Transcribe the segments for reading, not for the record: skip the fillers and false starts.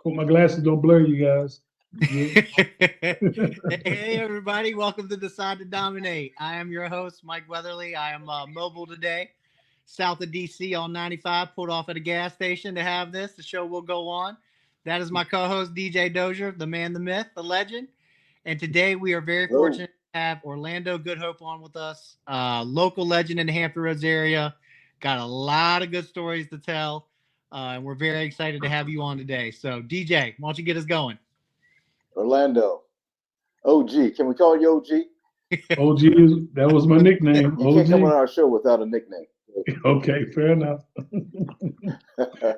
Hope my glasses don't blur you guys. Hey everybody, welcome to Decide to Dominate. I am your host, Mike Weatherly. I am mobile today, south of DC on 95, pulled off at a gas station to have this. The show will go on. That is my co-host, DJ Dozier, the man, the myth, the legend. And today we are very Hello. fortunate to have Orlando Goodhope on with us, local legend in the Hampton Roads area. Got a lot of good stories to tell, and we're very excited to have you on today. So, DJ, why don't you get us going? Orlando. OG. Can we call you OG? OG, that was my nickname. You can't come on OG. our show without a nickname. Okay, fair enough.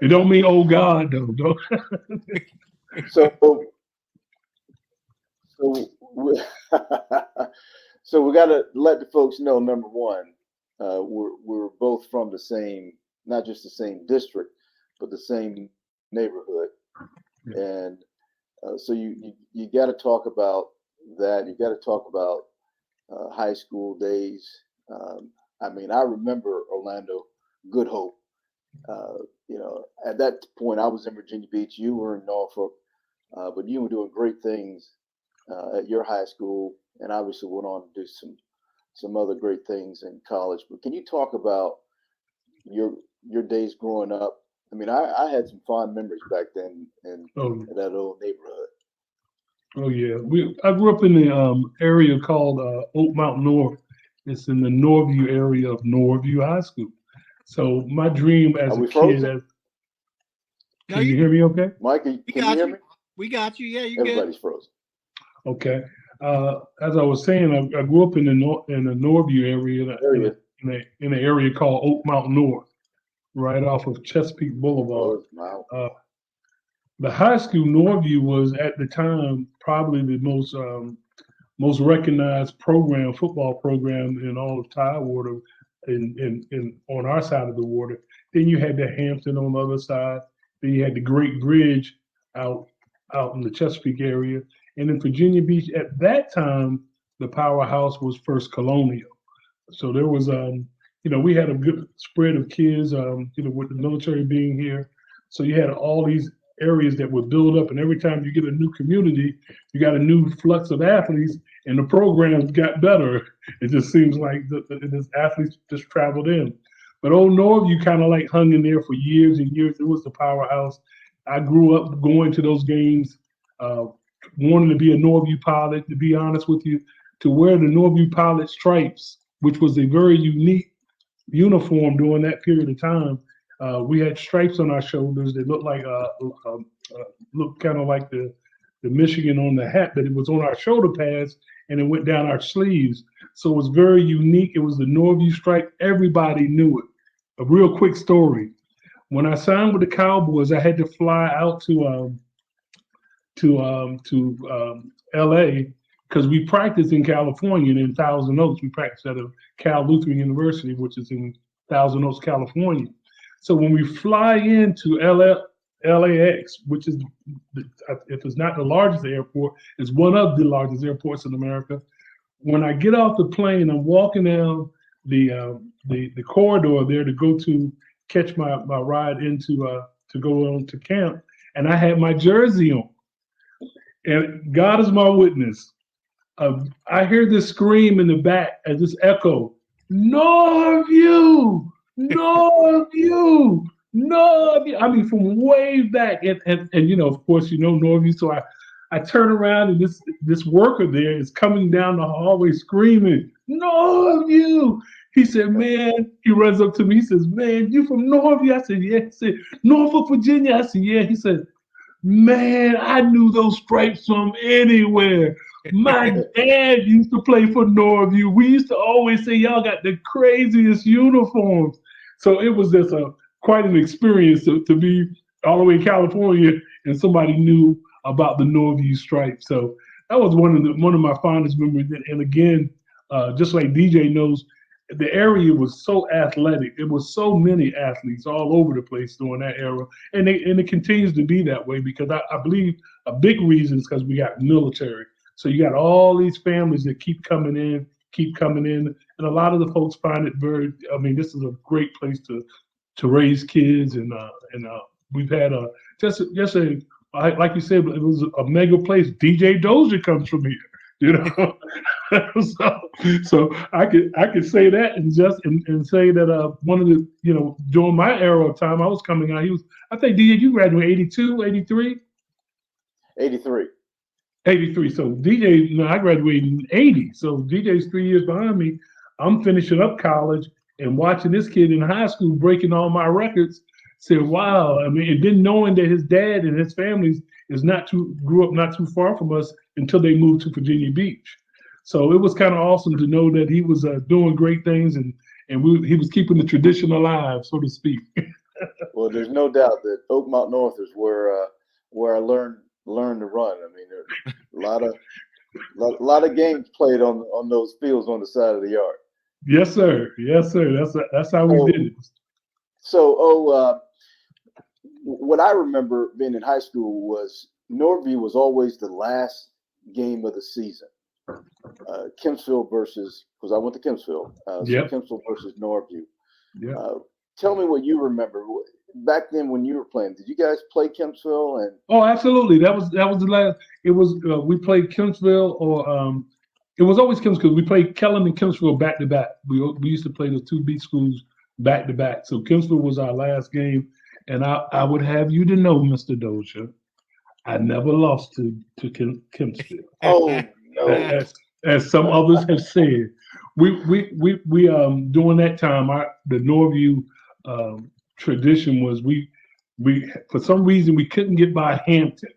It don't mean oh God though. Don't. so, so, we, so we got to let the folks know. Number one, we're both from the same, not just the same district, but the same neighborhood, and so you got to talk about that. You got to talk about high school days. I mean, I remember Orlando Good Hope. At that point, I was in Virginia Beach. You were in Norfolk, but you were doing great things at your high school, and obviously went on to do some other great things in college. But can you talk about your days growing up? I mean, I had some fond memories back then in that old neighborhood. Oh yeah, I grew up in the area called Oak Mountain North. It's in the Norview area of Norview High School. So my dream as Are a we kid, frozen? can you hear me? Okay. Mike, can you hear me? We got you. Yeah, you're Everybody's good. frozen. Okay. As I was saying, I grew up in the Norview area in an area called Oak Mountain North, right off of Chesapeake Boulevard. Wow. The high school Norview was at the time probably the most recognized football program in all of Tidewater, in on our side of the water. Then you had the Hampton on the other side. Then you had the Great Bridge out in the Chesapeake area, and in Virginia Beach at that time, the powerhouse was First Colonial. So there was we had a good spread of kids, with the military being here. So you had all these areas that would build up, and every time you get a new community, you got a new flux of athletes, and the programs got better. It just seems like the athletes just traveled in. But Old Norview kind of like hung in there for years and years. It was the powerhouse. I grew up going to those games, wanting to be a Norview pilot, to be honest with you, to wear the Norview pilot stripes, which was a very unique uniform during that period of time. We had stripes on our shoulders that looked like looked kind of like the Michigan on the hat, but it was on our shoulder pads and it went down our sleeves. So it was very unique. It was the Norview stripe. Everybody knew it. A real quick story. When I signed with the Cowboys, I had to fly out to LA because we practiced in California in Thousand Oaks. We practiced at a Cal Lutheran University, which is in Thousand Oaks, California. So when we fly into LAX, which is, if it's not the largest airport, it's one of the largest airports in America. When I get off the plane, I'm walking down the corridor there to go to catch my ride to go on to camp, and I had my jersey on. And God is my witness. I hear this scream in the back as this echo, Norview, Norview, Norview. I mean, from way back. And of course, Norview. So I turn around and this worker there is coming down the hallway screaming, Norview. He said, man, he runs up to me. He says, man, you from Norview? I said, yeah. He said, Norfolk, Virginia? I said, yeah. He said, man, I knew those stripes from anywhere. My dad used to play for Norview. We used to always say, y'all got the craziest uniforms. So it was just quite an experience to be all the way in California and somebody knew about the Norview stripes. So that was one of my fondest memories. And again, just like DJ knows, the area was so athletic. It was so many athletes all over the place during that era, and it continues to be that way because I believe a big reason is because we got military. So you got all these families that keep coming in, and a lot of the folks find it very. I mean, this is a great place to raise kids, and we've had just a like you said, it was a mega place. DJ Dozier comes from here, you know. so I could say that and say that one of the, you know, during my era of time I was coming out, I think DJ, you graduated 82, 83? 83. 83. So DJ, you know, I graduated in 80. So DJ's 3 years behind me. I'm finishing up college and watching this kid in high school breaking all my records. Said, wow. I mean, and then knowing that his dad and his family grew up not too far from us until they moved to Virginia Beach. So it was kind of awesome to know that he was doing great things and he was keeping the tradition alive, so to speak. Well, there's no doubt that Oakmont North is where I learned to run. I mean, there's a lot of games played on those fields on the side of the yard. Yes, sir. Yes, sir. That's how we did it. So, what I remember being in high school was Northview was always the last game of the season. Kempsville because I went to Kempsville. Yep. So Kempsville versus Northview. Yeah. Tell me what you remember back then when you were playing. Did you guys play Kempsville? Oh, absolutely. That was the last. It was we played Kempsville or it was always Kempsville. We played Kellam and Kempsville back to back. We used to play the two beach schools back to back. So Kempsville was our last game, and I would have you to know, Mr. Dozier, I never lost to Kempsville. Oh no! As some others have said, we during that time the Northview tradition was we for some reason we couldn't get by Hampton,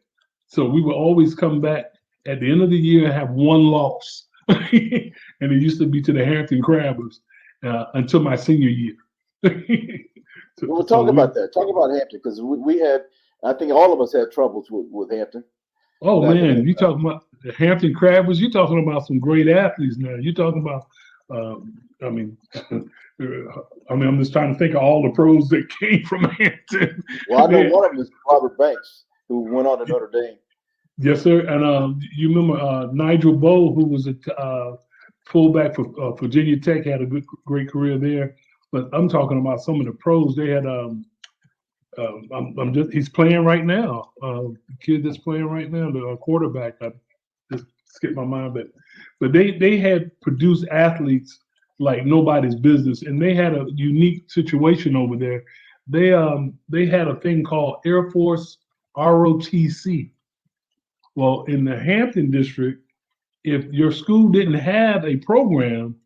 so we would always come back at the end of the year and have one loss, and it used to be to the Hampton Crabbers until my senior year. We'll talk about that. Talk about Hampton because we had. I think all of us had troubles with Hampton. Oh man, you talking about the Hampton Crabbers? You talking about some great athletes now? You talking about? I mean, I'm just trying to think of all the pros that came from Hampton. Well, I know one of them is Robert Banks, who went on to Notre Dame. Yes, sir. And you remember Nigel Bowe, who was a fullback for Virginia Tech, had a great career there. But I'm talking about some of the pros. They had. He's playing right now. The kid that's playing right now, the quarterback. I just skipped my mind, but they had produced athletes like nobody's business, and they had a unique situation over there. They had a thing called Air Force ROTC. Well, in the Hampton district, if your school didn't have a program,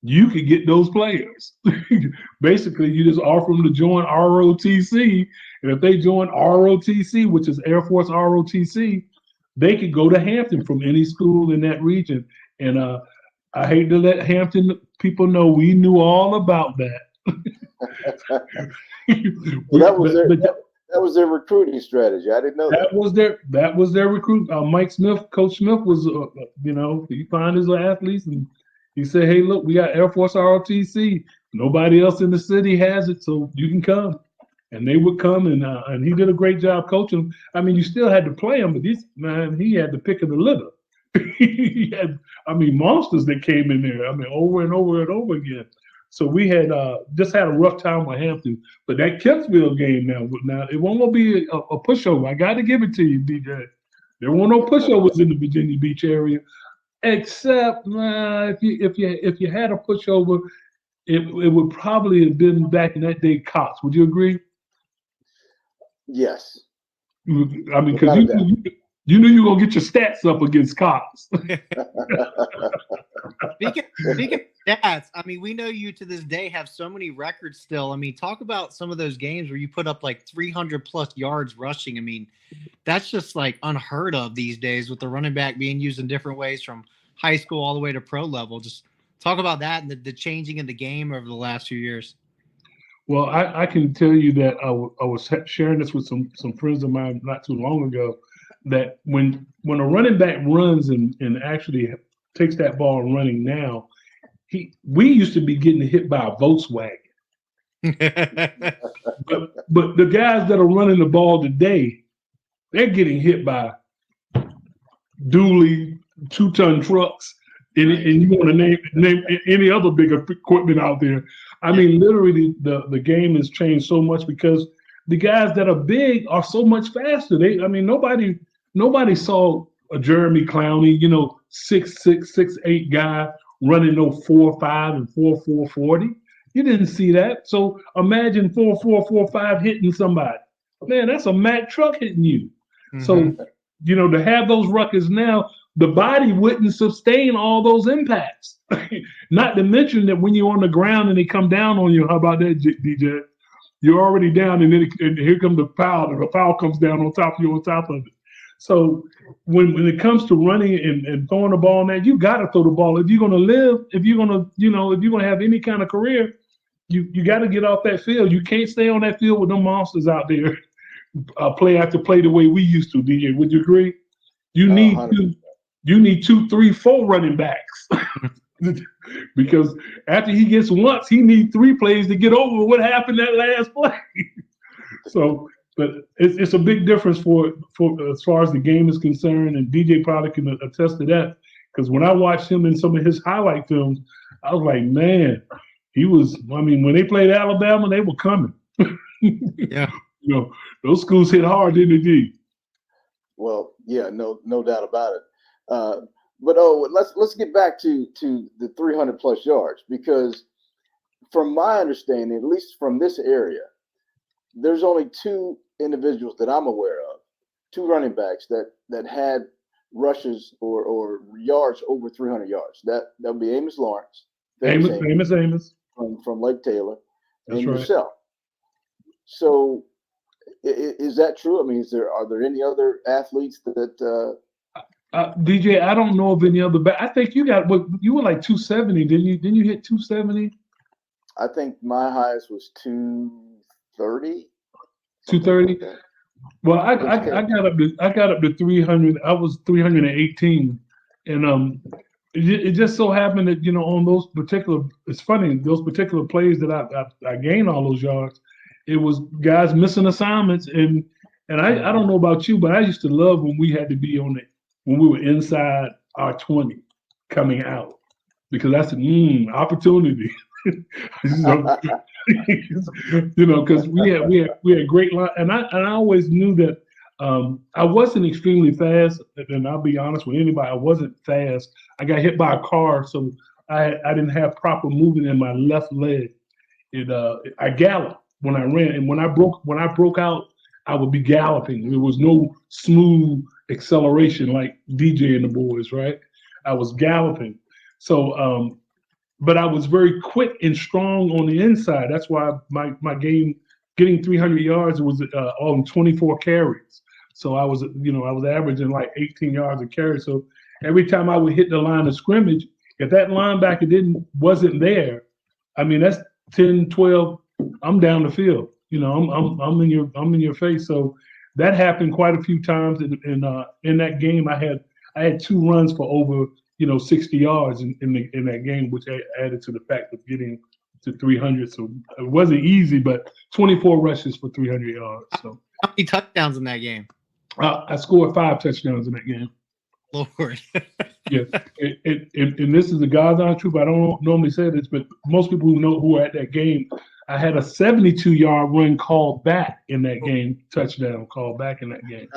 you could get those players. Basically, you just offer them to join ROTC, and if they join ROTC, which is Air Force ROTC, they could go to Hampton from any school in that region. And I hate to let Hampton people know we knew all about that. That was their recruiting strategy. I didn't know that. That was their recruit. Mike Smith, Coach Smith was, he found his athletes and he said, "Hey, look, we got Air Force ROTC. Nobody else in the city has it, so you can come." And they would come, and he did a great job coaching. I mean, you still had to play him, but he had the pick of the litter. He had, monsters that came in there. Over and over and over again. So we had just had a rough time with Hampton. But that Kempsville game now it won't be a pushover. I got to give it to you, DJ. There weren't no pushovers in the Virginia Beach area. Except if you had a pushover, it would probably have been back in that day Cox. Would you agree? Yes. Because you knew you were gonna get your stats up against Cox. Speaking of stats, we know you to this day have so many records still. Talk about some of those games where you put up like 300 plus yards rushing. That's just like unheard of these days with the running back being used in different ways from high school all the way to pro level. Just talk about that and the changing in the game over the last few years. Well, I can tell you that I was sharing this with some friends of mine not too long ago, that when a running back runs and actually takes that ball and running now, we used to be getting hit by a Volkswagen. but the guys that are running the ball today, they're getting hit by dually 2-ton trucks, and you want to name any other big equipment out there. Literally, the game has changed so much because the guys that are big are so much faster. Nobody saw a Jeremy Clowney, 6'6", 6'8" guy running no 4.5 and 4.4 40. You didn't see that. So imagine 4.4, 4.5 hitting somebody. Man, that's a Mack truck hitting you. Mm-hmm. So, to have those ruckers now, the body wouldn't sustain all those impacts. Not to mention that when you're on the ground and they come down on you, how about that, DJ? You're already down, and then and here comes the foul, and the foul comes down on top of you, on top of it. So when it comes to running and throwing the ball, man, you got to throw the ball. If you're going to live, if you're going to have any kind of career, you got to get off that field. You can't stay on that field with them monsters out there, play after play the way we used to, DJ. Would you agree? You need 2, 3, 4 running backs. Because after he gets once, he needs 3 plays to get over what happened that last play. So, but it's a big difference for as far as the game is concerned, and DJ probably can attest to that. Because when I watched him in some of his highlight films, I was like, man, when they played Alabama, they were coming. Yeah. Those schools hit hard, didn't they? Well, yeah, no doubt about it. But let's get back to the 300 plus yards, because from my understanding, at least from this area, there's only 2 individuals that I'm aware of, 2 running backs that had rushes or yards over 300 yards. That would be Amos Lawrence, Amos from Lake Taylor, and That's right. yourself. So, is that true? I mean, are there any other athletes that? DJ, I don't know of any other back. I think you were like 270, didn't you? Didn't you hit 270? I think my highest was 230. 230. Like well, I got up to 300. I was 318, and it just so happened that on those particular. It's funny, those particular plays that I gained all those yards. It was guys missing assignments, and I don't know about you, but I used to love when we had to be on it when we were inside our 20 coming out, because that's an opportunity. Because we had great line, and I always knew that I wasn't extremely fast, and I'll be honest with anybody, I wasn't fast. I got hit by a car, so I didn't have proper movement in my left leg. I galloped when I ran, and when I broke out, I would be galloping. There was no smooth acceleration like DJ and the boys, right? I was galloping. So, but I was very quick and strong on the inside. That's why my game, getting 300 yards, was on 24 carries. So I was averaging like 18 yards a carry. So every time I would hit the line of scrimmage, if that linebacker wasn't there, I mean, that's 10, 12, I'm down the field. I'm in your face. So that happened quite a few times. In that game, I had 2 runs for over 60 yards in that game, which added to the fact of getting to 300. So it wasn't easy, but 24 rushes for 300 yards. So how many touchdowns in that game? I scored 5 touchdowns in that game. Lord. Yeah, and this is the God's honest truth. I don't normally say this, but most people who are at that game, I had a 72-yard run called back in that game, touchdown called back in that game.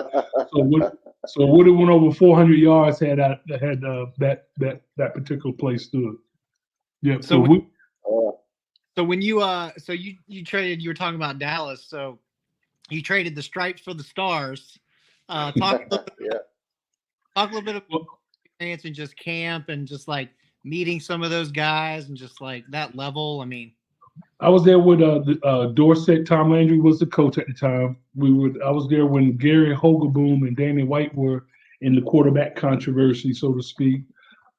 So would have went over 400 yards had that particular play stood. Yeah. So when you traded, you were talking about Dallas. So you traded the stripes for the stars. Talk a little bit about experience in just camp and just like meeting some of those guys and just like that level. I mean, I was there with Dorsett. Tom Landry was the coach at the time. I was there when Gary Hogaboom and Danny White were in the quarterback controversy, so to speak.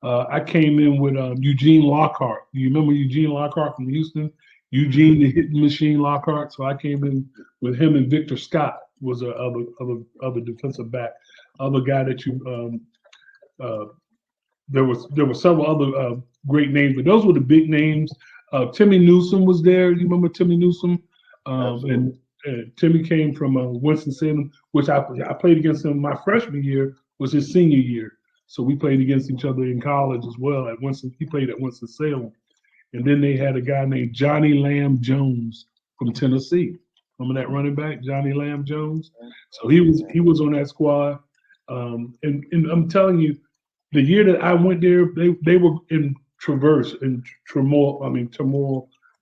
I came in with Eugene Lockhart. You remember Eugene Lockhart from Houston? Eugene the hitting machine Lockhart. So I came in with him, and Victor Scott was a other defensive back. Other guy that there were several other great names, but those were the big names. Timmy Newsome was there. You remember Timmy Newsome? And Timmy came from Winston-Salem, which I played against him my freshman year, was his senior year. So we played against each other in college as well. He played at Winston-Salem. And then they had a guy named Johnny Lamb Jones from Tennessee. Remember that running back, Johnny Lamb Jones? So he was on that squad. And I'm telling you, the year that I went there, they were in turmoil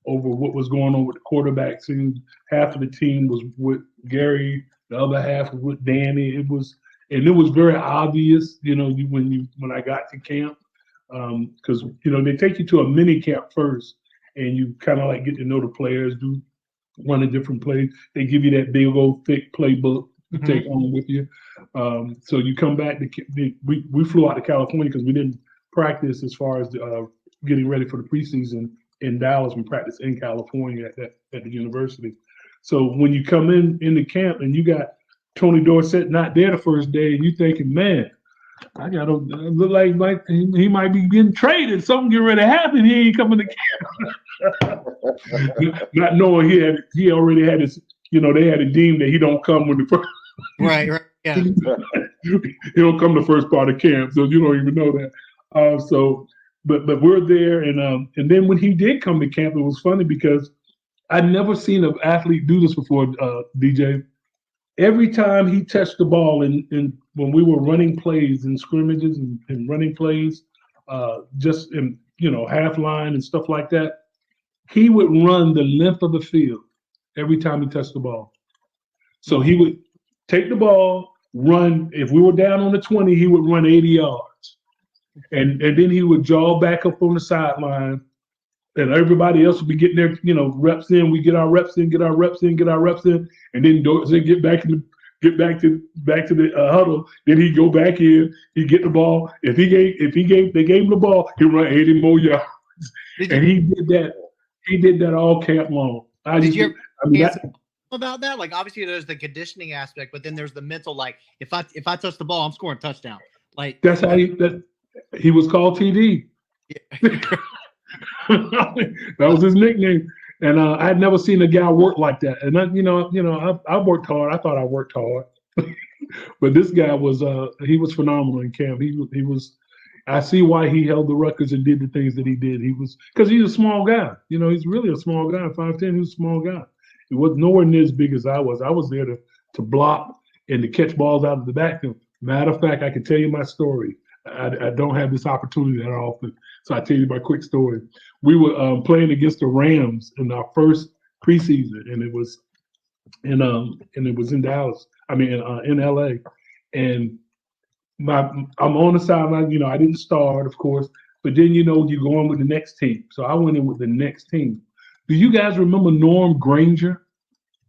over what was going on with the quarterbacks. And half of the team was with Gary, the other half was with Danny. It was very obvious, when I got to camp, because they take you to a mini camp first, and you kind of like get to know the players, do one of different plays. They give you that big old thick playbook to take on with you. So you come back. We flew out to California because we didn't practice as far as getting ready for the preseason in Dallas. We practiced in California at the university. So when you come in the camp and you got Tony Dorsett not there the first day, and you thinking, man, I gotta look like he might be getting traded. Something getting ready to happen. He ain't coming to camp. Not knowing he already had his, they had it deemed that he don't come when the first. Right. Yeah. He don't come the first part of camp, so you don't even know that. But we're there, and then when he did come to camp, it was funny because I'd never seen an athlete do this before, DJ. Every time he touched the ball, and when we were running plays and scrimmages and running plays, just in half line and stuff like that, he would run the length of the field every time he touched the ball. So he would take the ball, run. If we were down on the 20, he would run 80 yards. And then he would jog back up on the sideline, and everybody else would be getting their, reps in. We get our reps in, get our reps in, and then they get back to the huddle. Then he'd go back in, he'd get the ball. If they gave him the ball, he'd run 80 more yards. And he did that. He did that all camp long. About that? Like, obviously there's the conditioning aspect, but then there's the mental, like, if I touch the ball, I'm scoring a touchdown. Like, that's how he was called TD. Yeah. That was his nickname. And I had never seen a guy work like that. And I worked hard. I thought I worked hard. But this guy he was phenomenal in camp. He was I see why he held the records and did the things that he did. Because he's a small guy. He's really a small guy. 5'10", he's a small guy. He was nowhere near as big as I was. I was there to block and to catch balls out of the backfield. Matter of fact, I can tell you my story. I don't have this opportunity that often, so I tell you my quick story. We were playing against the Rams in our first preseason, and it was in Dallas. I mean, in LA, and I'm on the sideline. I didn't start, of course, but then you go on with the next team. So I went in with the next team. Do you guys remember Norm Granger?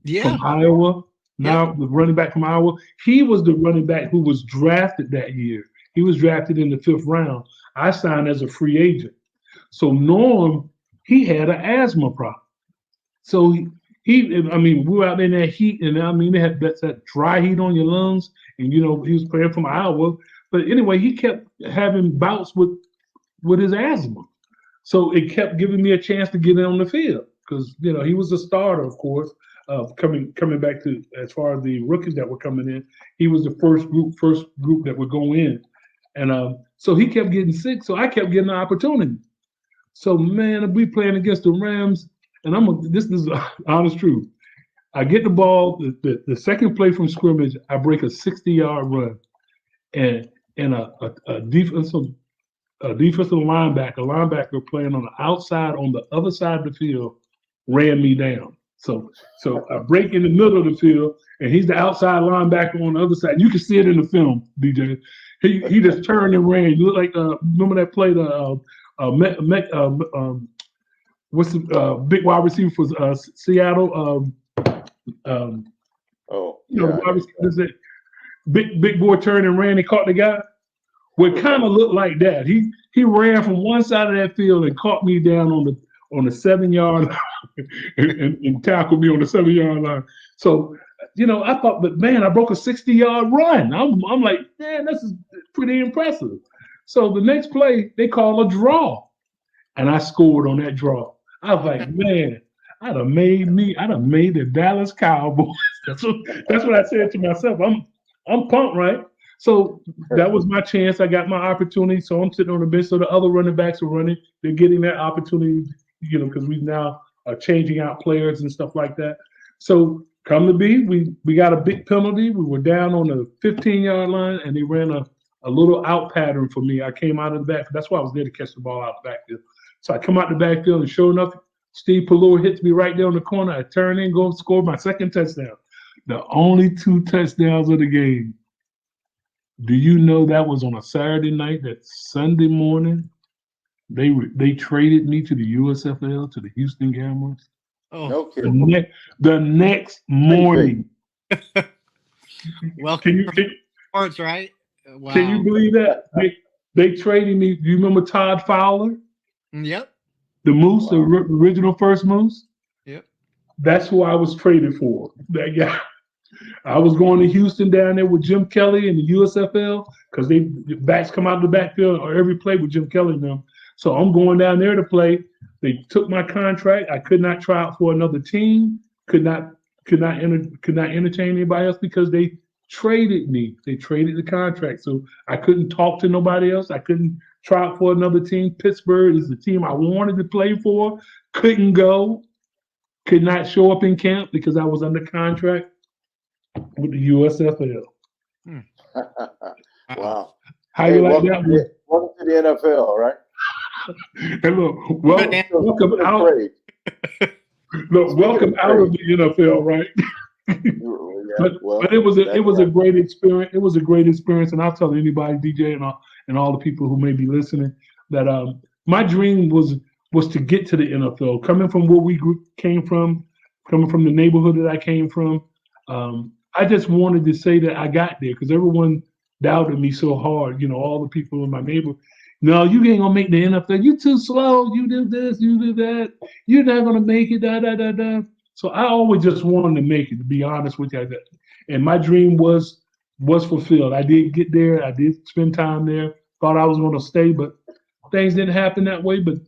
Yeah. From Iowa. Now the running back from Iowa. He was the running back who was drafted that year. He was drafted in the 5th round. I signed as a free agent. So Norm, he had an asthma problem. So we were out in that heat, and they had that dry heat on your lungs, and he was playing from Iowa. But anyway, he kept having bouts with his asthma. So it kept giving me a chance to get in on the field because he was a starter, of course. Coming back to as far as the rookies that were coming in, he was the first group that would go in. And so he kept getting sick, so I kept getting the opportunity. So, man, we playing against the Rams, and this is honest truth. I get the ball, the second play from scrimmage, I break a 60-yard run, and a defensive linebacker playing on the outside on the other side of the field ran me down. So I break in the middle of the field, and he's the outside linebacker on the other side. You can see it in the film, DJ. He just turned and ran. You look like remember that play what's the big wide receiver for Seattle? The wide receiver, big boy turned and ran and caught the guy. Well, it kind of looked like that. He ran from one side of that field and caught me down on the 7-yard line and tackled me on the 7-yard line. So, I thought, but man, I broke a 60-yard run. I'm like, man, this is pretty impressive. So the next play, they call a draw, and I scored on that draw. I was like, man, I'd have made the Dallas Cowboys. That's what I said to myself. I'm pumped, right? So that was my chance. I got my opportunity. So I'm sitting on the bench. So the other running backs are running. They're getting that opportunity, because we now are changing out players and stuff like that. So Come to be, we got a big penalty. We were down on the 15-yard line, and they ran a little out pattern for me. I came out of the back. That's why I was there to catch the ball out the backfield. So I come out the backfield, and sure enough, Steve Pallure hits me right there on the corner. I turn in, go score my second touchdown. The only 2 touchdowns of the game. Do you know that was on a Saturday night? That Sunday morning, they traded me to the USFL, to the Houston Gamblers. Oh, No kidding. The next morning. welcome to sports, right? Wow. Can you believe that? They traded me. Do you remember Todd Fowler? Yep. The Moose, the original first Moose? Yep. That's who I was traded for. That guy. I was going to Houston down there with Jim Kelly and the USFL because the backs come out of the backfield or every play with Jim Kelly and them. So I'm going down there to play. They took my contract. I could not try out for another team. Could not entertain anybody else because they traded me. They traded the contract. So I couldn't talk to nobody else. I couldn't try out for another team. Pittsburgh is the team I wanted to play for. Couldn't go. Could not show up in camp because I was under contract with the USFL. Wow. How you like that? Welcome to the NFL, right? Hey, look, welcome out. Look, welcome out of the NFL, right? But it was a great experience. It was a great experience, and I'll tell anybody, DJ, and all the people who may be listening, that my dream was to get to the NFL. Coming from where we came from, coming from the neighborhood that I came from, I just wanted to say that I got there because everyone doubted me so hard. You know, all the people in my neighborhood. No, you ain't gonna make the NFL. You too slow. You do this. You do that. You're not gonna make it. Da da da da. So I always just wanted to make it. To be honest with you, and my dream was fulfilled. I did get there. I did spend time there. Thought I was gonna stay, but things didn't happen that way. But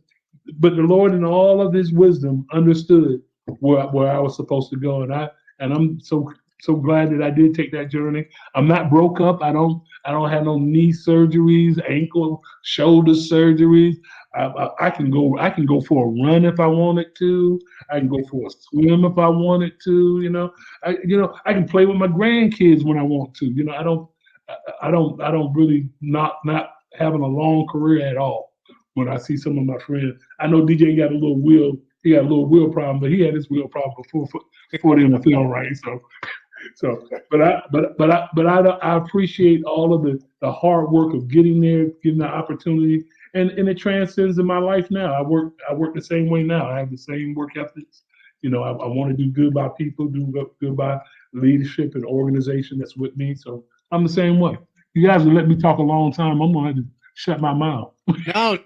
the Lord, in all of His wisdom, understood where I was supposed to go, and I'm so glad that I did take that journey. I'm not broke up. I don't have no knee surgeries, ankle, shoulder surgeries. I can go for a run if I wanted to. I can go for a swim if I wanted to. I can play with my grandkids when I want to. I don't really not having a long career at all. When I see some of my friends, I know DJ got a little wheel. He got a little wheel problem, but he had his wheel problem before the NFL, right? But I appreciate all of the hard work of getting there, getting the opportunity, and it transcends in my life now. I work the same way now. I have the same work ethics. I want to do good by people, do good by leadership and organization that's with me. So I'm the same way. You guys will let me talk a long time. I'm gonna have to shut my mouth. No,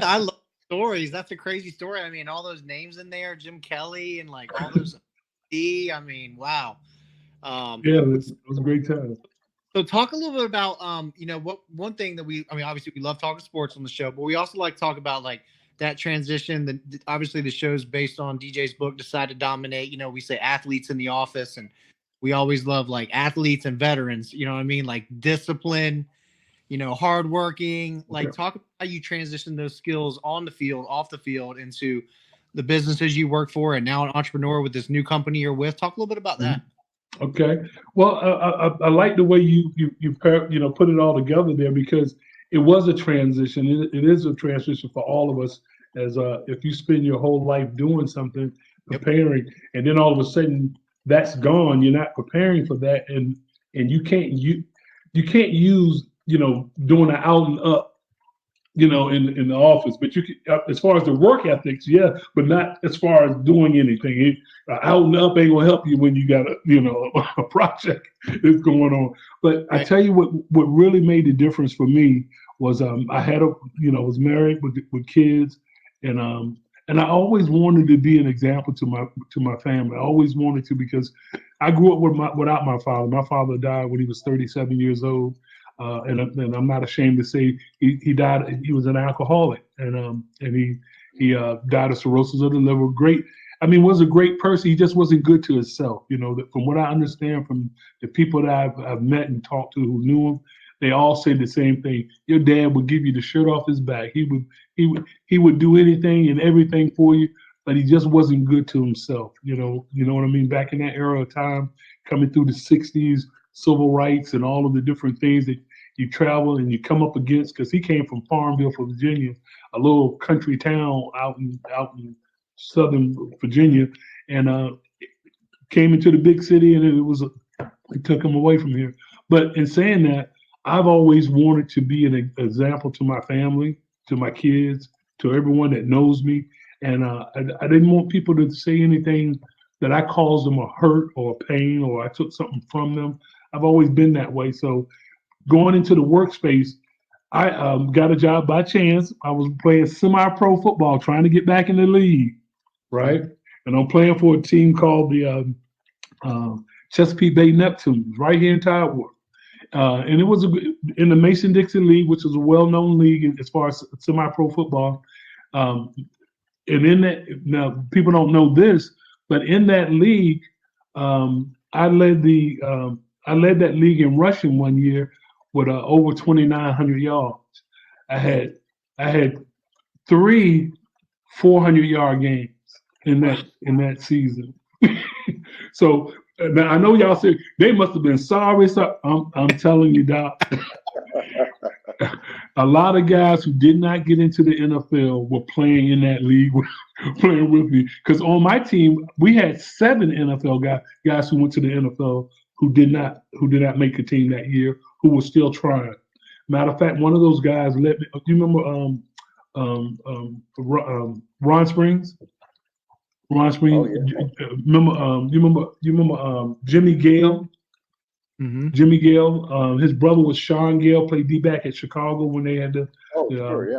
I love stories. That's a crazy story. I mean, all those names in there, Jim Kelly and like all those. I mean, wow. Yeah, it was a great time. So talk a little bit about, one thing that obviously we love talking sports on the show, but we also like to talk about like that transition. Obviously the show's based on DJ's book, Decide to Dominate. We say athletes in the office, and we always love like athletes and veterans, you know what I mean? Like discipline, hardworking, like talk about how you transition those skills on the field, off the field into the businesses you work for, and now an entrepreneur with this new company you're with. Talk a little bit about that. Okay. Well, I like the way you put it all together there, because it was a transition. It is a transition for all of us, as if you spend your whole life doing something, preparing, and then all of a sudden that's gone. You're not preparing for that, and you can't use doing an out and up in the office, but you can, as far as the work ethics, yeah, but not as far as doing anything. Out and up ain't gonna help you when you got a project that's going on. But I tell you what really made the difference for me was I had was married with kids, and I always wanted to be an example to my family. I always wanted to, because I grew up without my father. My father died when he was 37 years old. And I'm not ashamed to say he died. He was an alcoholic, and he died of cirrhosis of the liver. Was a great person. He just wasn't good to himself. From what I understand from the people that I've met and talked to who knew him, they all said the same thing. Your dad would give you the shirt off his back. He would do anything and everything for you, but he just wasn't good to himself. You know what I mean? Back in that era of time, coming through the '60s, civil rights and all of the different things that you travel and you come up against. Because he came from Farmville, Virginia, a little country town out in southern Virginia, and came into the big city, and it took him away from here. But in saying that, I've always wanted to be an example to my family, to my kids, to everyone that knows me. And I didn't want people to say anything that I caused them a hurt or a pain or I took something from them. I've always been that way. So going into the workspace, I got a job by chance. I was playing semi-pro football, trying to get back in the league, right? And I'm playing for a team called the Chesapeake Bay Neptunes, right here in Tidewater. And it was in the Mason-Dixon League, which is a well-known league as far as semi-pro football. And in that, now people don't know this, but in that league, I led that league in rushing one year with over 2,900 yards. I had 3 400-yard games in that season. So now I know y'all say they must have been sorry. So I'm telling you, Doc, a lot of guys who did not get into the NFL were playing in that league, playing with me. Because on my team, we had 7 NFL guys who went to the NFL who did not make a team that year, who were still trying. Matter of fact, one of those guys let me. You remember Ron Springs? Ron Springs. Oh, yeah. You remember Jimmy Gale? Mm-hmm. Jimmy Gale. His brother was Sean Gale, played D-back at Chicago when they had the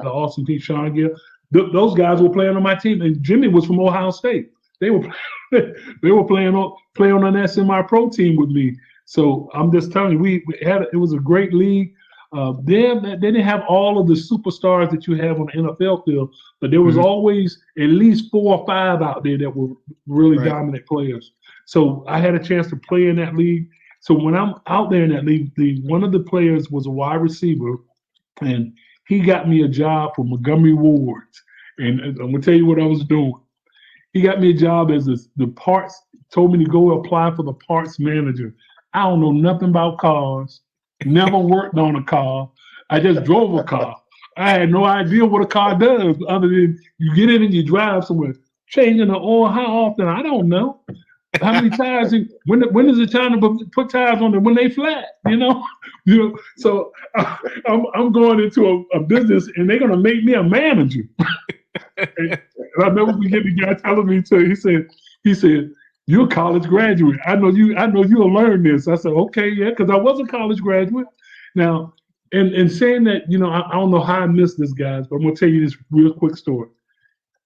awesome team. Sean Gale. Those guys were playing on my team, and Jimmy was from Ohio State. They were playing on that semi-pro team with me. So I'm just telling you, it was a great league. They didn't have all of the superstars that you have on the NFL field, but there was always at least 4 or 5 out there that were really dominant players. So I had a chance to play in that league. So when I'm out there in that league, one of the players was a wide receiver, and he got me a job for Montgomery Wards. And I'm gonna tell you what I was doing. He got me a job as the parts. Told me to go apply for the parts manager. I don't know nothing about cars. Never worked on a car. I just drove a car. I had no idea what a car does other than you get in and you drive somewhere. Changing the oil, how often? I don't know. How many tires? When is it time to put tires on them? When they flat, you know? So I'm going into a business and they're gonna make me a manager. And I'll never forget the guy telling me he said, "You're a college graduate. I know you'll learn this." I said, "Okay, yeah," because I was a college graduate. Now, and saying that, I don't know how I missed this, guys, but I'm gonna tell you this real quick story.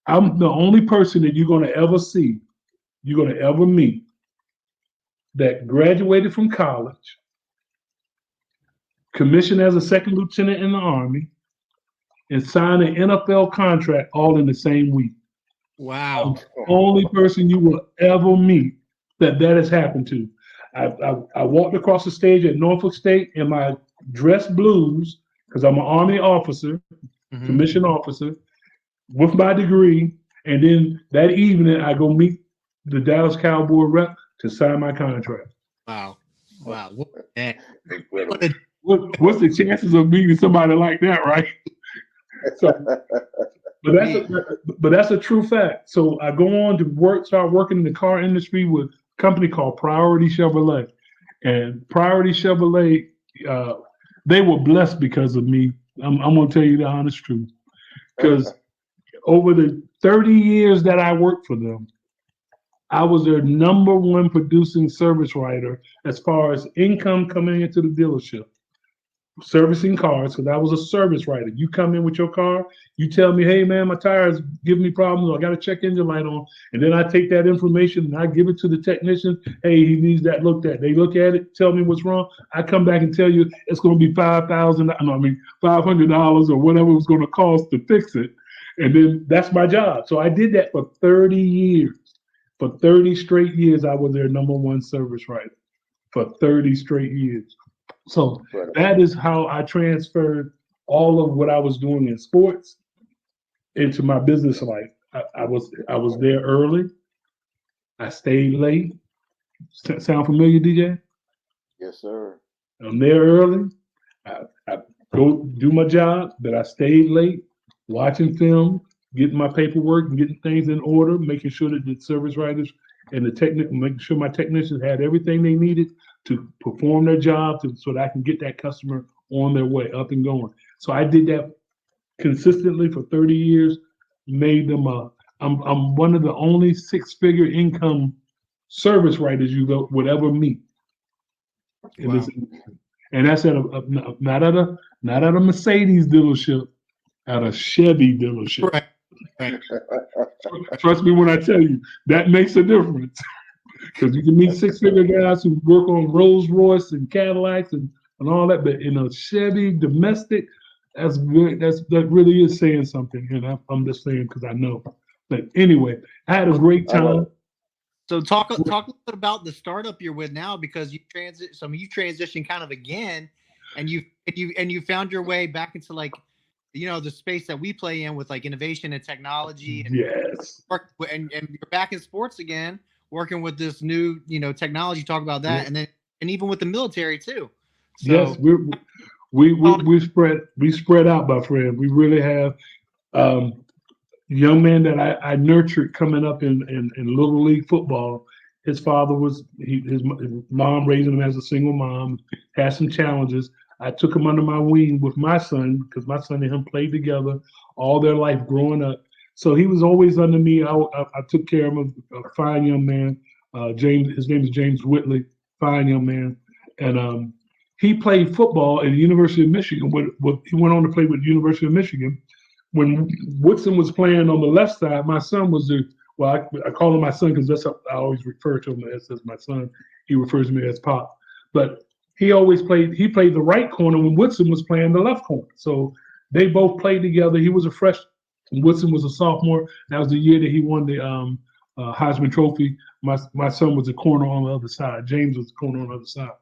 I'm the only person that you're gonna ever see, you're gonna ever meet, that graduated from college, commissioned as a second lieutenant in the Army, and signed an NFL contract all in the same week. Wow. Only person you will ever meet that has happened to. I walked across the stage at Norfolk State in my dress blues, because I'm an Army officer, commissioned officer, with my degree. And then that evening, I go meet the Dallas Cowboy rep to sign my contract. Wow. What's the chances of meeting somebody like that, right? So, but that's a true fact. So I go on to start working in the car industry with a company called Priority Chevrolet. And Priority Chevrolet, they were blessed because of me. I'm going to tell you the honest truth. Because over the 30 years that I worked for them, I was their #1 producing service writer as far as income coming into the dealership. Servicing cars, because I was a service writer. You come in with your car, you tell me, "Hey man, my tires give me problems, I got a check engine light on," and then I take that information and I give it to the technician. "Hey, he needs that looked at." They look at it, tell me what's wrong. I come back and tell you it's going to be $500 or whatever it was going to cost to fix it, and then that's my job. So I did that for 30 years. For 30 straight years, I was their #1 service writer. For 30 straight years. So that is how I transferred all of what I was doing in sports into my business life. I was there early. I stayed late. Sound familiar, DJ? Yes, sir. I'm there early. I go do my job, but I stayed late, watching film, getting my paperwork and getting things in order, making sure that the service writers and the making sure my technicians had everything they needed to perform their job so that I can get that customer on their way, up and going. So I did that consistently for 30 years, made them I'm one of the only six-figure income service writers would ever meet in Wow. this, and that's at not at a Mercedes dealership, at a Chevy dealership. Right. Right. Trust me when I tell you that makes a difference. Because you can meet six-figure guys who work on Rolls Royce and Cadillacs and all that, but in a Chevy domestic, that really is saying something. And I'm just saying because I know. But anyway, I had a great time. So talk a little bit about the startup you're with now, because you transitioned kind of again, and you found your way back into like, the space that we play in with like innovation and technology. And Yes. And you're back in sports again, working with this new technology. Talk about that, Yeah. and even with the military too. So, yes, we spread out, my friend. We really have. Young man that I nurtured coming up in little league football. His father his mom raising him as a single mom, had some challenges. I took him under my wing with my son because my son and him played together all their life growing up. So he was always under me. I took care of him, a fine young man. James, his name is James Whitley, fine young man. And he played football at the University of Michigan. He went on to play with the University of Michigan. When Woodson was playing on the left side, my son was I call him my son because that's how I always refer to him as my son. He refers to me as Pop. But he played the right corner when Woodson was playing the left corner. So they both played together. He was a freshman. Woodson was a sophomore. That was the year that he won the Heisman Trophy. My son was a corner on the other side. James was the corner on the other side.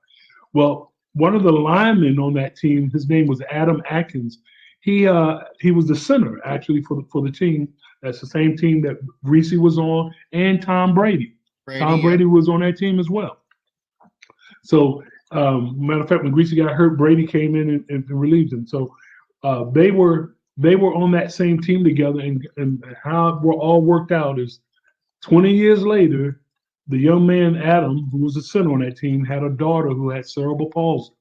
Well, one of the linemen on that team, his name was Adam Atkins. He was the center actually for the team. That's the same team that Reese was on, and Tom Brady. Tom Brady was on that team as well. So, matter of fact, when Reese got hurt, Brady came in and relieved him. So they were on that same team together, and how it all worked out is 20 years later, the young man Adam, who was the center on that team, had a daughter who had cerebral palsy.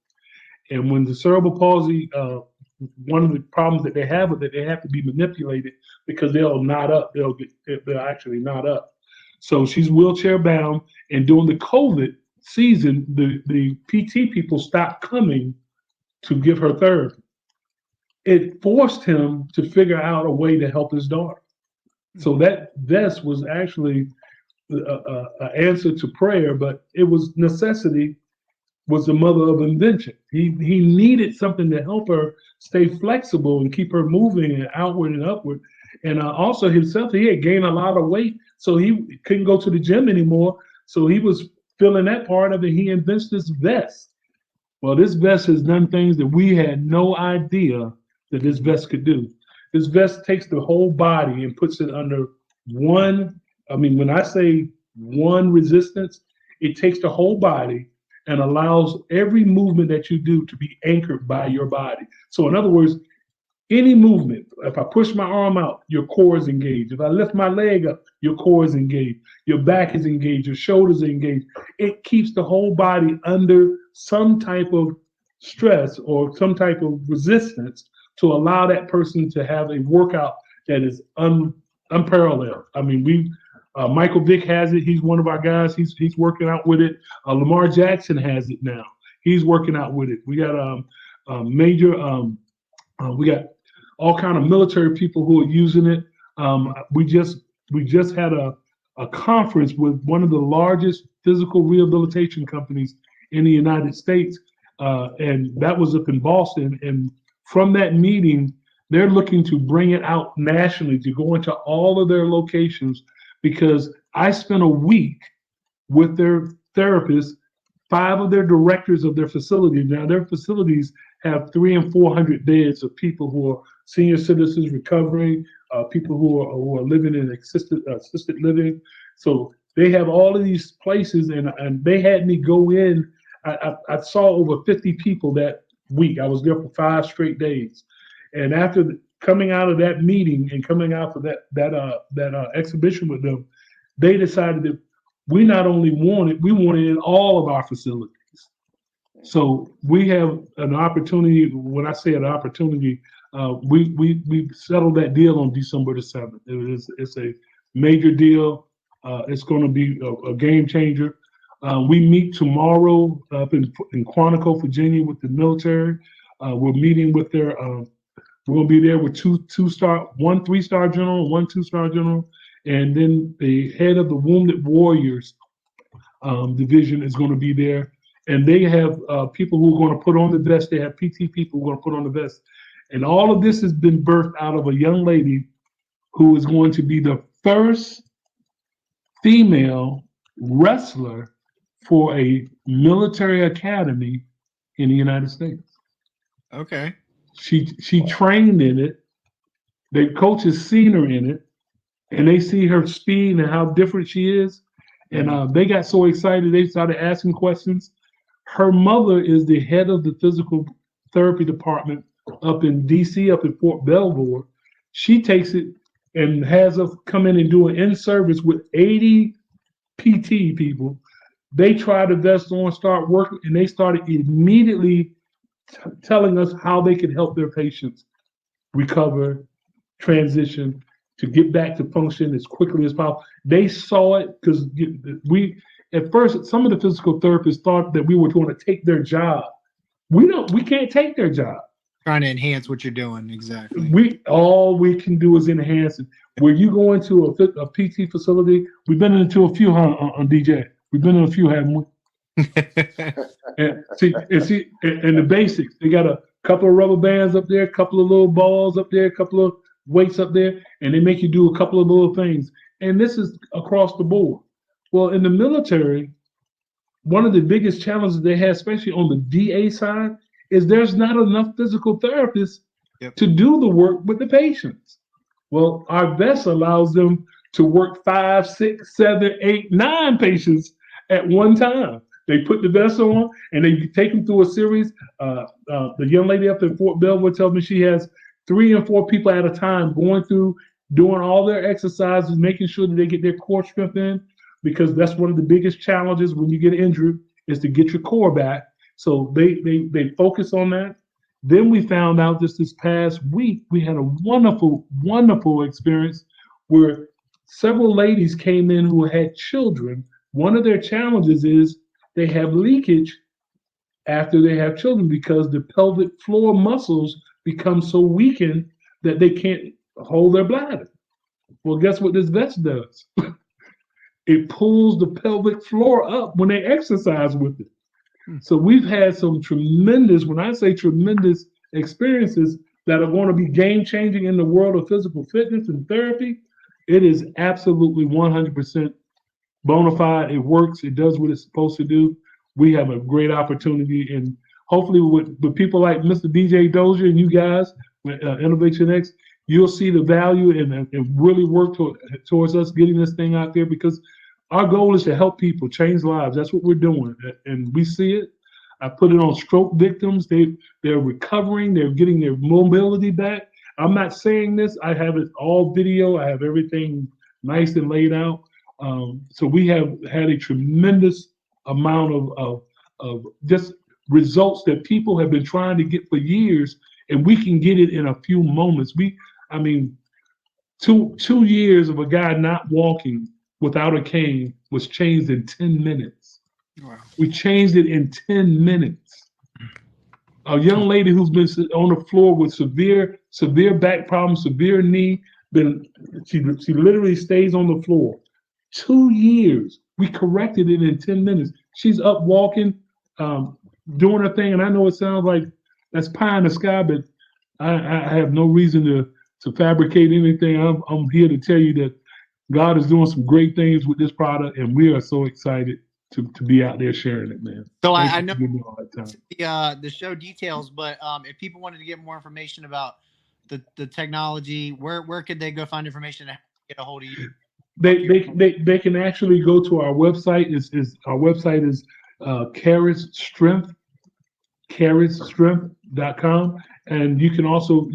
And when the cerebral palsy, one of the problems that they have with it, they have to be manipulated because they'll knot up. They'll actually knot up. So she's wheelchair bound. And during the COVID season, the PT people stopped coming to give her therapy. It forced him to figure out a way to help his daughter. So this was actually an answer to prayer, but it was necessity. Was the mother of invention. He needed something to help her stay flexible and keep her moving and outward and upward. And also himself, he had gained a lot of weight, so he couldn't go to the gym anymore. So he was feeling that part of it. He invents this vest. Well, this vest has done things that we had no idea that this vest could do. This vest takes the whole body and puts it under one. I mean, when I say one resistance, it takes the whole body and allows every movement that you do to be anchored by your body. So in other words, any movement, if I push my arm out, your core is engaged. If I lift my leg up, your core is engaged. Your back is engaged. Your shoulders are engaged. It keeps the whole body under some type of stress or some type of resistance to allow that person to have a workout that is unparalleled. I mean, Michael Vick has it. He's one of our guys. He's working out with it. Lamar Jackson has it now. He's working out with it. We got we got all kind of military people who are using it. We just had a conference with one of the largest physical rehabilitation companies in the United States, and that was up in Boston. And from that meeting, they're looking to bring it out nationally, to go into all of their locations, because I spent a week with their therapists, 5 of their directors of their facilities. Now, their facilities have 300 and 400 beds of people who are senior citizens recovering, people who are living in assisted living. So they have all of these places, and they had me go in. I saw over 50 people that week. I was there for 5 straight days, and after coming out of that meeting and coming out for that exhibition with them, they decided that we not only wanted, we wanted in all of our facilities. So we have an opportunity. When I say an opportunity, we settled that deal on December the 7th. It's a major deal. It's going to be a game changer. We meet tomorrow up in Quantico, Virginia, with the military. We're meeting with their. We're going to be there with one 3-star general, one 2-star general, and then the head of the Wounded Warriors division is going to be there. And they have people who are going to put on the vest. They have PT people who are going to put on the vest. And all of this has been birthed out of a young lady who is going to be the first female wrestler for a military academy in the United States. Okay. She trained in it. The coaches seen her in it, and they see her speed and how different she is. And they got so excited, they started asking questions. Her mother is the head of the physical therapy department up in DC, up in Fort Belvoir. She takes it and has us come in and do an in-service with 80 PT people. They try the vest on, start working, and they started immediately telling us how they could help their patients recover, transition, to get back to function as quickly as possible. They saw it because at first, some of the physical therapists thought that we were going to take their job. We can't take their job. Trying to enhance what you're doing, exactly. All we can do is enhance it. Where you go into a PT facility, we've been into a few on DJ. We've been in a few, haven't we? and the basics. They got a couple of rubber bands up there, a couple of little balls up there, a couple of weights up there, and they make you do a couple of little things. And this is across the board. Well, in the military, one of the biggest challenges they have, especially on the VA side, is there's not enough physical therapists to do the work with the patients. Well, our vest allows them to work 5, 6, 7, 8, 9 patients at one time. They put the vest on and they take them through a series. The young lady up in Fort Belvoir tells me she has 3 and 4 people at a time going through, doing all their exercises, making sure that they get their core strength in, because that's one of the biggest challenges when you get injured is to get your core back. So they focus on that. Then we found out this past week, we had a wonderful, wonderful experience where several ladies came in who had children. One of their challenges is they have leakage after they have children because the pelvic floor muscles become so weakened that they can't hold their bladder. Well, guess what this vest does? It pulls the pelvic floor up when they exercise with it. So we've had some tremendous, when I say tremendous experiences that are going to be game changing in the world of physical fitness and therapy. It is absolutely 100% bona fide. It works. It does what it's supposed to do. We have a great opportunity, and hopefully with people like Mr. DJ Dozier and you guys with Innovation X, you'll see the value and really work towards us getting this thing out there, because our goal is to help people change lives. That's what we're doing, and we see it. I put it on stroke victims. They're recovering. They're getting their mobility back. I'm not saying this. I have it all video. I have everything nice and laid out. So we have had a tremendous amount of just results that people have been trying to get for years, and we can get it in a few moments. I mean, two years of a guy not walking without a cane was changed in 10 minutes. Wow. We changed it in 10 minutes. A young lady who's been on the floor with severe back problems, severe knee, she literally stays on the floor. 2 years. We corrected it in 10 minutes. She's up walking, doing her thing, and I know it sounds like that's pie in the sky, but I have no reason to fabricate anything. I'm here to tell you that God is doing some great things with this product, and we are so excited to be out there sharing it, man. So I know the show details, but if people wanted to get more information about the technology, where could they go find information and get a hold of you? They can actually go to our website. Our website is Caris Strength, carisstrength.com. And you can also,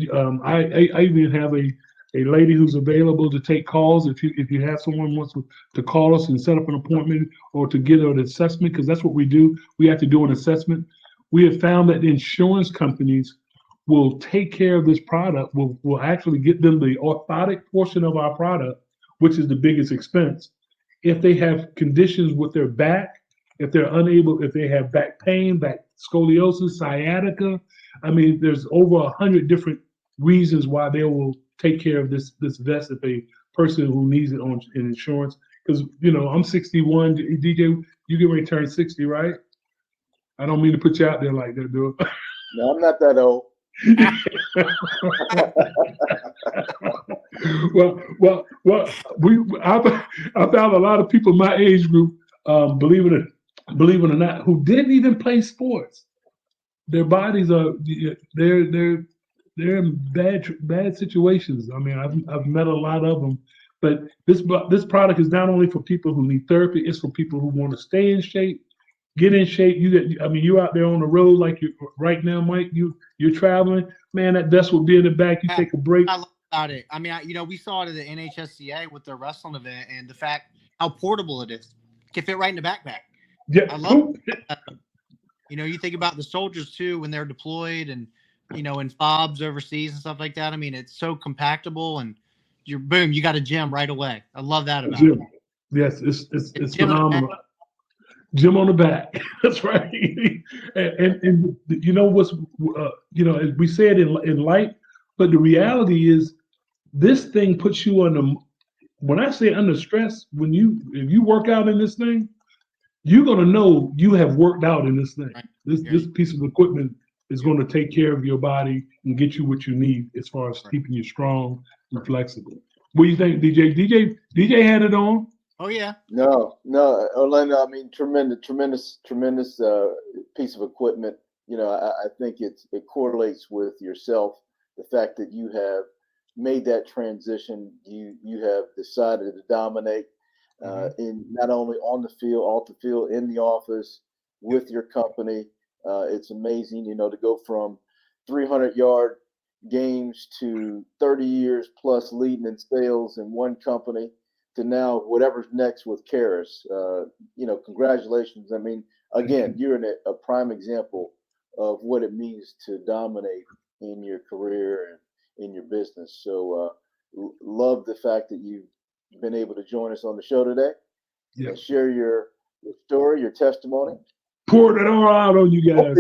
I even have a lady who's available to take calls if you have someone who wants to call us and set up an appointment or to get an assessment, because that's what we do. We have to do an assessment. We have found that the insurance companies will take care of this product, will actually get them the orthotic portion of our product, which is the biggest expense. If they have conditions with their back, if they have back pain, back scoliosis, sciatica, I mean, there's over 100 different reasons why they will take care of this vest if a person who needs it in insurance. Because, I'm 61. DJ, you get ready to turn 60, right? I don't mean to put you out there like that, dude. No, I'm not that old. well, I found a lot of people my age group, believe it or not, who didn't even play sports. Their bodies they're in bad situations. I mean, I've met a lot of them, but this product is not only for people who need therapy; it's for people who want to stay in shape, get in shape. You're out there on the road like you right now, Mike. You're traveling, man. That vest will be in the back. You take a break. I love about it. I mean, we saw it at the NHSCA with their wrestling event, and the fact how portable it is. It can fit right in the backpack. Yeah, I love it. You think about the soldiers too when they're deployed and in FOBs overseas and stuff like that. I mean, it's so compactable, and you got a gym right away. I love that about it. Yes, it's phenomenal. Gym on the back. That's right. and what's we said in light, but the reality is this thing puts you under. When I say under stress, if you work out in this thing, you're gonna know you have worked out in this thing. Right. This piece of equipment is going to take care of your body and get you what you need as far as keeping you strong and flexible. What do you think, DJ? DJ had it on. Oh yeah. No, Orlando. I mean, tremendous piece of equipment. I think it correlates with yourself. The fact that you have made that transition, you have decided to dominate in not only on the field, off the field, in the office, with your company. It's amazing, to go from 300-yard games to 30 years plus leading in sales in one company to now whatever's next with Caris. Congratulations. I mean, again, you're a prime example of what it means to dominate in your career and in your business. So love the fact that you've been able to join us on the show today and share your story, your testimony. Pour it all out on you guys.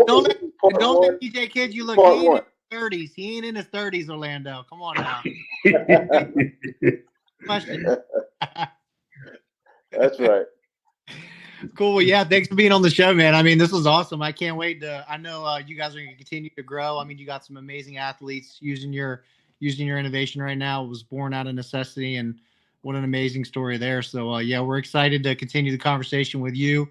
Don't let DJ Kid you look. He ain't in his 30s. He ain't in his 30s, Orlando. Come on now. Question. That's right. Cool. Yeah, thanks for being on the show, man. I mean, this was awesome. I can't wait I know you guys are going to continue to grow. I mean, you got some amazing athletes using your innovation right now. It was born out of necessity, and what an amazing story there. So, we're excited to continue the conversation with you.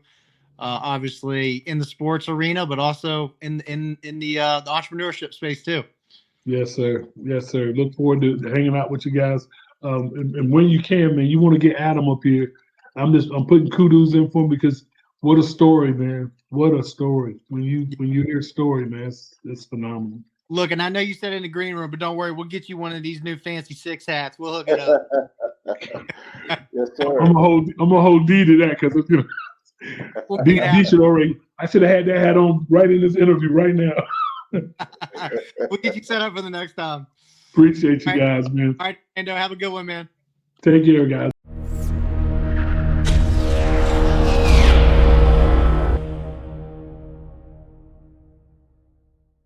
Obviously in the sports arena, but also in the entrepreneurship space too. Yes, sir. Look forward to hanging out with you guys. And when you can, man, you want to get Adam up here. I'm putting kudos in for him because what a story, man. What a story. When you hear a story, man, it's phenomenal. Look, and I know you said in the green room, but don't worry, we'll get you one of these new fancy 6 hats. We'll hook it up. Yes, sir. I'm gonna hold D to that because D should already. I should have had that hat on right in this interview right now. We'll get you set up for the next time. Appreciate you guys, man. All right, Ando, have a good one, man. Take care, guys.